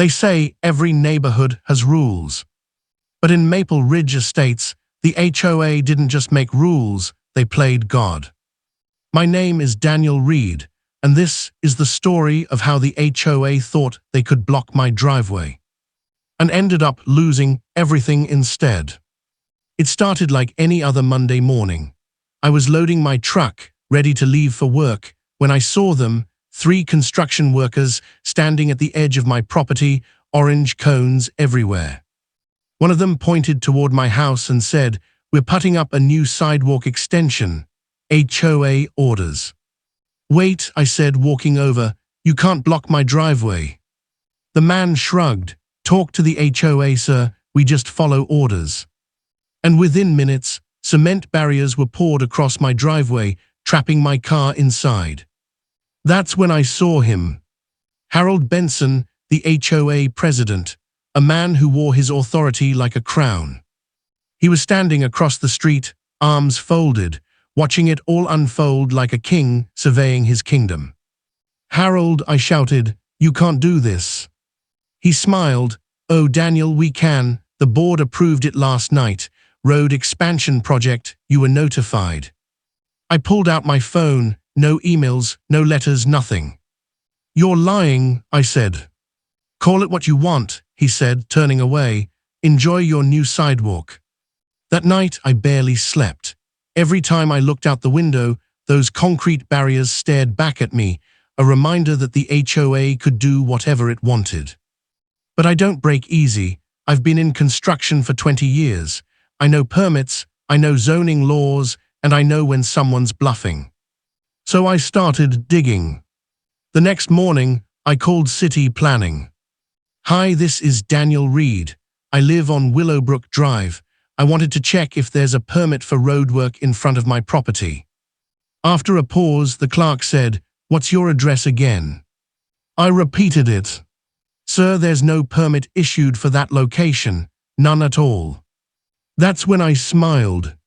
They say every neighborhood has rules. But in Maple Ridge Estates, the HOA didn't just make rules, they played God. My name is Daniel Reed, and this is the story of how the HOA thought they could block my driveway, and ended up losing everything instead. It started like any other Monday morning. I was loading my truck, ready to leave for work, when I saw them, 3 construction workers standing at the edge of my property, orange cones everywhere. One of them pointed toward my house and said, "We're putting up a new sidewalk extension. HOA orders." "Wait," I said, walking over. "You can't block my driveway." The man shrugged. "Talk to the HOA, sir. We just follow orders." And within minutes, cement barriers were poured across my driveway, trapping my car inside. That's when I saw him. Harold Benson, the HOA president, a man who wore his authority like a crown. He was standing across the street, arms folded, watching it all unfold like a king surveying his kingdom. "Harold," I shouted, "you can't do this." He smiled. "Oh, Daniel, we can. The board approved it last night. Road expansion project, you were notified." I pulled out my phone. No emails, no letters, nothing. "You're lying," I said. "Call it what you want," he said, turning away. "Enjoy your new sidewalk." That night, I barely slept. Every time I looked out the window, those concrete barriers stared back at me, a reminder that the HOA could do whatever it wanted. But I don't break easy. I've been in construction for 20 years. I know permits, I know zoning laws, and I know when someone's bluffing. So I started digging. The next morning, I called city planning. "Hi, this is Daniel Reed. I live on Willowbrook Drive. I wanted to check if there's a permit for roadwork in front of my property." After a pause, the clerk said, "What's your address again?" I repeated it. "Sir, there's no permit issued for that location, none at all." That's when I smiled.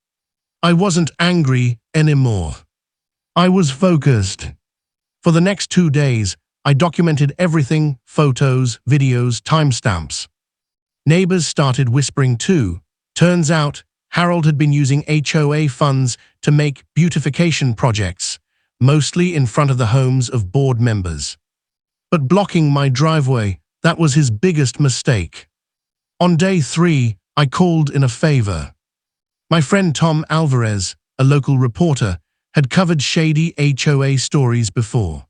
I wasn't angry anymore. I was focused. For the next 2 days, I documented everything, photos, videos, timestamps. Neighbors started whispering too. Turns out, Harold had been using HOA funds to make beautification projects, mostly in front of the homes of board members. But blocking my driveway, that was his biggest mistake. On day 3, I called in a favor. My friend Tom Alvarez, a local reporter, had covered shady HOA stories before.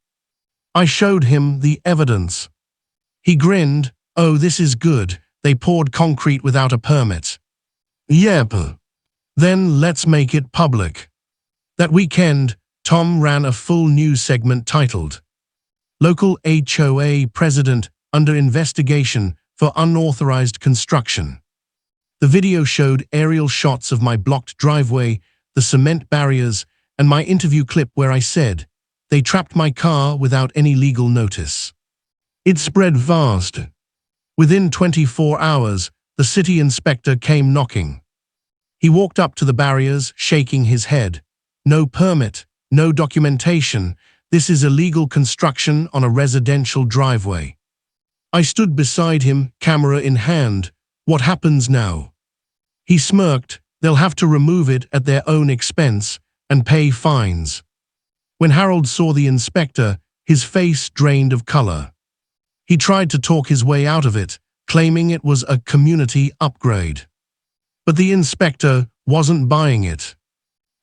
I showed him the evidence. He grinned. "Oh, this is good. They poured concrete without a permit." "Yep. Then let's make it public." That weekend, Tom ran a full news segment titled, "Local HOA President Under Investigation for Unauthorized Construction." The video showed aerial shots of my blocked driveway, the cement barriers, and my interview clip where I said, "They trapped my car without any legal notice." It spread fast. Within 24 hours, the city inspector came knocking. He walked up to the barriers, shaking his head. "No permit, no documentation. This is illegal construction on a residential driveway." I stood beside him, camera in hand. "What happens now?" He smirked. "They'll have to remove it at their own expense and pay fines." When Harold saw the inspector, his face drained of color. He tried to talk his way out of it, claiming it was a community upgrade. But the inspector wasn't buying it.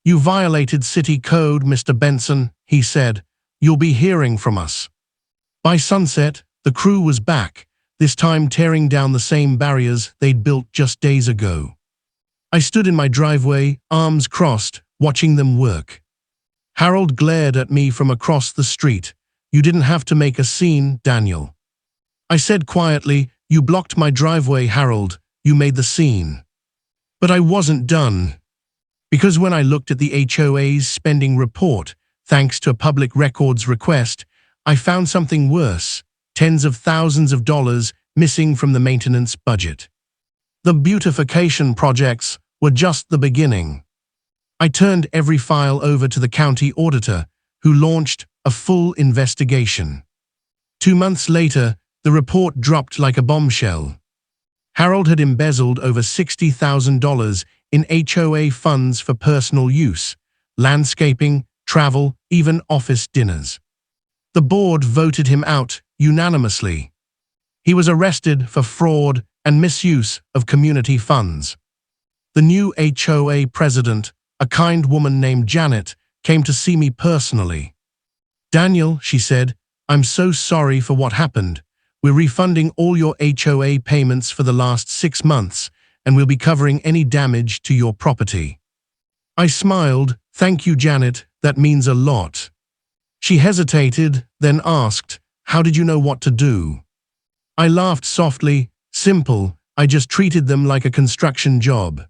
"You violated city code, Mr. Benson," he said. "You'll be hearing from us." By sunset, the crew was back, this time tearing down the same barriers they'd built just days ago. I stood in my driveway, arms crossed, watching them work. Harold glared at me from across the street. "You didn't have to make a scene, Daniel." I said quietly, "You blocked my driveway, Harold. You made the scene." But I wasn't done. Because when I looked at the HOA's spending report, thanks to a public records request, I found something worse, tens of thousands of dollars missing from the maintenance budget. The beautification projects were just the beginning. I turned every file over to the county auditor, who launched a full investigation. 2 months later, The report dropped like a bombshell. Harold had embezzled over $60,000 in HOA funds for personal use, landscaping, travel, even office dinners. The board voted him out unanimously. He was arrested for fraud and misuse of community funds. The new HOA president, a kind woman named Janet, came to see me personally. "Daniel," she said, "I'm so sorry for what happened. We're refunding all your HOA payments for the last 6 months, and we'll be covering any damage to your property." I smiled. "Thank you, Janet, that means a lot." She hesitated, then asked, "How did you know what to do?" I laughed softly. "Simple, I just treated them like a construction job.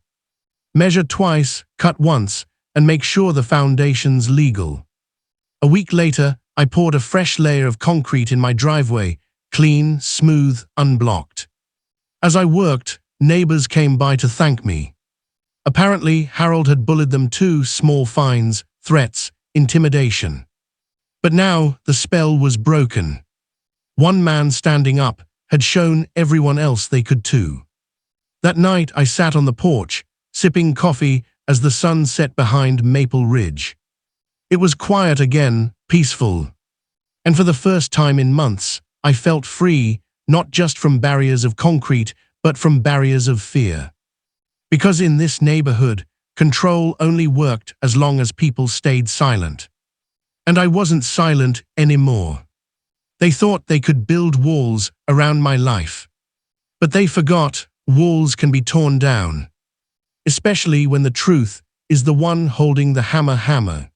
Measure twice, cut once, and make sure the foundation's legal." A week later, I poured a fresh layer of concrete in my driveway, clean, smooth, unblocked. As I worked, neighbors came by to thank me. Apparently, Harold had bullied them too: small fines, threats, intimidation. But now the spell was broken. One man standing up had shown everyone else they could too. That night I sat on the porch, sipping coffee as the sun set behind Maple Ridge. It was quiet again, peaceful. And for the first time in months, I felt free, not just from barriers of concrete, but from barriers of fear. Because in this neighborhood, control only worked as long as people stayed silent. And I wasn't silent anymore. They thought they could build walls around my life. But they forgot walls can be torn down, especially when the truth is the one holding the hammer.